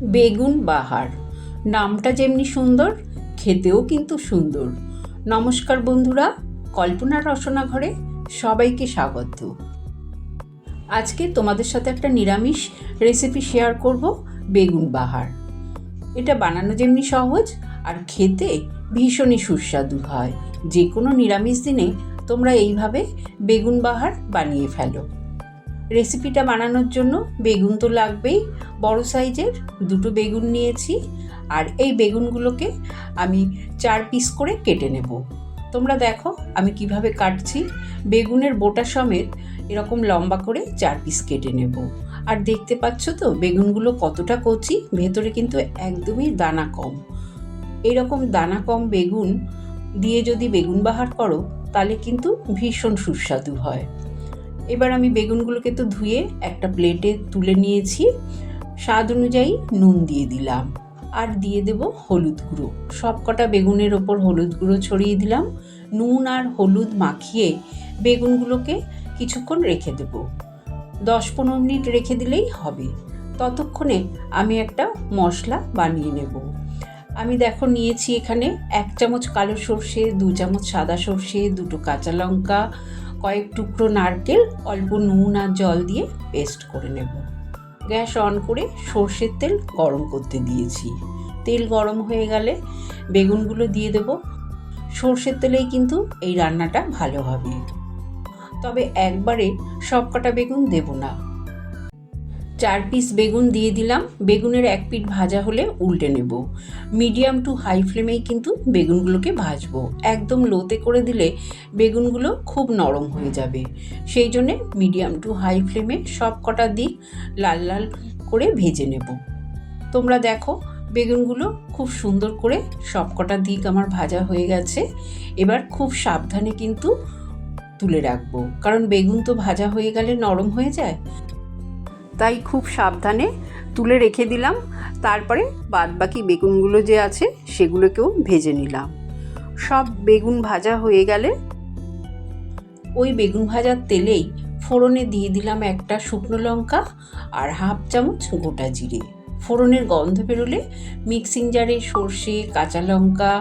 বেগুন বাহার, নামটা যেমনি সুন্দর, খেতেও কিন্তু সুন্দর। নমস্কার বন্ধুরা, কল্পনা রসনা ঘরে সবাইকে স্বাগত। আজকে তোমাদের সাথে একটা নিরামিষ রেসিপি শেয়ার করব, বেগুন বাহার। এটা বানানো যেমনি সহজ আর খেতে ভীষণই সুস্বাদু হয়। যে কোনো নিরামিষ দিনে তোমরা এইভাবে বেগুন বাহার বানিয়ে ফেলো। রেসিপিটা বানানোর জন্য বেগুন তো লাগবেই। বড় সাইজের 2টো বেগুন নিয়েছি, আর এই বেগুনগুলোকে আমি 4 পিস করে কেটে নেব। তোমরা দেখো আমি কিভাবে কাটছি। বেগুনের বোটা সমেত এরকম লম্বা করে 4 পিস কেটে নেব। আর দেখতে পাচ্ছ তো বেগুনগুলো কতটা কচি, ভেতরে কিন্তু একদমই দানা কম। এইরকম দানা কম বেগুন দিয়ে যদি বেগুন বাহার করো তাহলে কিন্তু ভীষণ সুস্বাদু হয়। এবার আমি বেগুনগুলোকে তো ধুয়ে একটা প্লেটে তুলে নিয়েছি। স্বাদ অনুযায়ী নুন দিয়ে দিলাম, আর দিয়ে দেব হলুদ গুঁড়ো। সব কটা বেগুনের ওপর হলুদ গুঁড়ো ছড়িয়ে দিলাম। নুন আর হলুদ মাখিয়ে বেগুনগুলোকে কিছুক্ষণ রেখে দেব। 10-15 মিনিট রেখে দিলেই হবে। ততক্ষণে আমি একটা মশলা বানিয়ে নেব। আমি দেখো নিয়েছি এখানে 1 চামচ কালো সর্ষে, 2 চামচ সাদা সর্ষে, 2টো কাঁচা লঙ্কা, কয়েক টুকরো নারকেল, অল্প নুন আর জল দিয়ে পেস্ট করে নেব। গ্যাস অন করে সর্ষের তেল গরম করতে দিয়েছি। তেল গরম হয়ে গেলে বেগুনগুলো দিয়ে দেব। সর্ষের তেলেই কিন্তু এই রান্নাটা ভালো হবে, তবে একবারে সব কটা বেগুন দেব না। 4 পিস বেগুন দিয়ে দিলাম। বেগুনের এক পিঠ ভাজা হলে উল্টে নেব। মিডিয়াম টু হাই ফ্লেমেই কিন্তু বেগুনগুলোকে ভাজবো। একদম লোতে করে দিলে বেগুনগুলো খুব নরম হয়ে যাবে। সেই জন্যে মিডিয়াম টু হাই ফ্লেমে সব কটা দিক লাল লাল করে ভেজে নেব। তোমরা দেখো বেগুনগুলো খুব সুন্দর করে সব কটা দিক আমার ভাজা হয়ে গেছে। এবার খুব সাবধানে কিন্তু তুলে রাখবো, কারণ বেগুন তো ভাজা হয়ে গেলে নরম হয়ে যায়। তাই খুব সাবধানে তুলে রেখে দিলাম। তারপরে বাদবাকি বেগুনগুলো যে আছে সেগুলোকেও ভেজে নিলাম। সব বেগুন ভাজা হয়ে গেলে ওই বেগুন ভাজার তেলেই ফোড়নে দিয়ে দিলাম একটা শুকনো লঙ্কা আর 1/2 চামচ গোটা জিরে। ফোড়নের গন্ধ বেরোলে মিক্সিং জারে সর্ষে, কাঁচা লঙ্কা,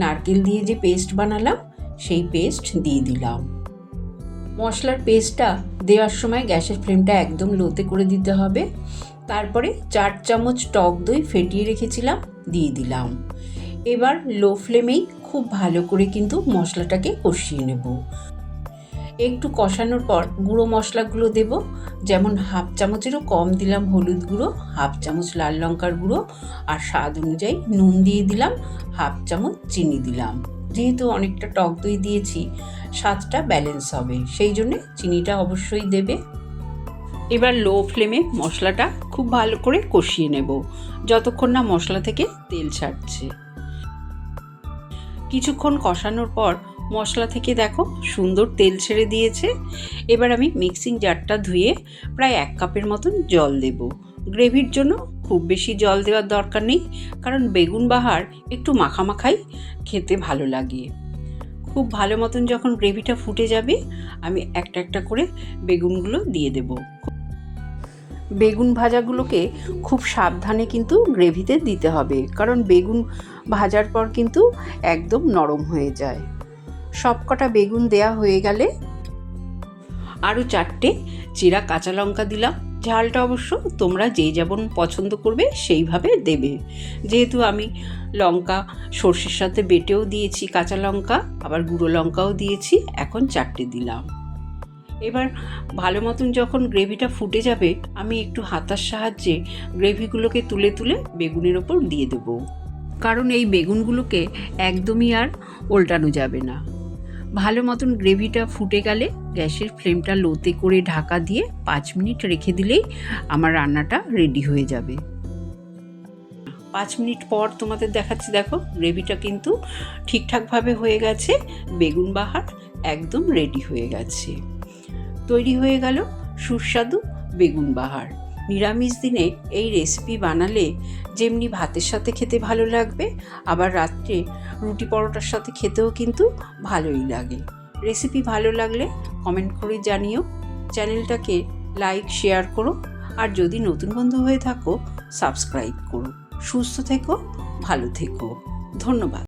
নারকেল দিয়ে যে পেস্ট বানালাম সেই পেস্ট দিয়ে দিলাম। মশলার পেস্টটা দেওয়ার সময় গ্যাসের ফ্লেমটা একদম লোতে করে দিতে হবে। তারপরে 4 চামচ টক দই ফেটিয়ে রেখেছিলাম দিয়ে দিলাম। এবার লো ফ্লেমেই খুব ভালো করে কিন্তু মশলাটাকে কষিয়ে নেব। একটু কষানোর পর গুঁড়ো মশলাগুলো দেব। যেমন 1/2 চামচেরও কম দিলাম হলুদ গুঁড়ো, 1/2 চামচ লাল লঙ্কার গুঁড়ো, আর স্বাদ অনুযায়ী নুন দিয়ে দিলাম। 1/2 চামচ চিনি দিলাম। যেহেতু অনেকটা টক দই দিয়েছি, স্বাদটা ব্যালেন্স হবে, সেই জন্যে চিনিটা অবশ্যই দেবে। এবার লো ফ্লেমে মশলাটা খুব ভালো করে কষিয়ে নেব, যতক্ষণ না মশলা থেকে তেল ছাড়ছে। কিছুক্ষণ কষানোর পর মশলা থেকে দেখো সুন্দর তেল ছেড়ে দিয়েছে। এবার আমি মিক্সিং জারটা ধুয়ে প্রায় 1 কাপের মতন জল দেব। গ্রেভির জন্য খুব বেশি জল দেওয়ার দরকার নেই, কারণ বেগুন বাহার একটু মাখামাখাই খেতে ভালো লাগে। খুব ভালো মতন যখন গ্রেভিটা ফুটে যাবে আমি একটা একটা করে বেগুনগুলো দিয়ে দেব। বেগুন ভাজাগুলোকে খুব সাবধানে কিন্তু গ্রেভিতে দিতে হবে, কারণ বেগুন ভাজার পর কিন্তু একদম নরম হয়ে যায়। সব কটা বেগুন দেয়া হয়ে গেলে আরও 4টে চিরা কাঁচা লঙ্কা দিলাম। ঝালটা অবশ্য তোমরা যে যেমন পছন্দ করবে সেইভাবে দেবে। যেহেতু আমি লঙ্কা সর্ষের সাথে বেটেও দিয়েছি, কাঁচা লঙ্কা আবার গুঁড়ো লঙ্কাও দিয়েছি, এখন 4টে দিলাম। এবার ভালো মতন যখন গ্রেভিটা ফুটে যাবে আমি একটু হাতার সাহায্যে গ্রেভিগুলোকে তুলে তুলে বেগুনের ওপর দিয়ে দেবো, কারণ এই বেগুনগুলোকে একদমই আর উল্টানো যাবে না। ভালো মতন গ্রেভিটা ফুটে গেলে গ্যাসের ফ্লেমটা লোতে করে ঢাকা দিয়ে 5 মিনিট রেখে দিলেই আমার রান্নাটা রেডি হয়ে যাবে। 5 মিনিট পর তোমাদের দেখাচ্ছি। দেখো গ্রেভিটা কিন্তু ঠিকঠাকভাবে হয়ে গেছে। বেগুন বাহার একদম রেডি হয়ে গেছে। তৈরি হয়ে গেল সুস্বাদু বেগুন বাহার। নিরামিষ দিনে এই রেসিপি বানালে যেমনি ভাতের সাথে খেতে ভালো লাগবে, আবার রাত্রে রুটি পরোটার সাথে খেতেও কিন্তু ভালোই লাগে। রেসিপি ভালো লাগলে কমেন্ট করে জানিও। চ্যানেলটাকে লাইক শেয়ার করো, আর যদি নতুন বন্ধু হয়ে থাকো সাবস্ক্রাইব করো। সুস্থ থেকো, ভালো থেকো। ধন্যবাদ।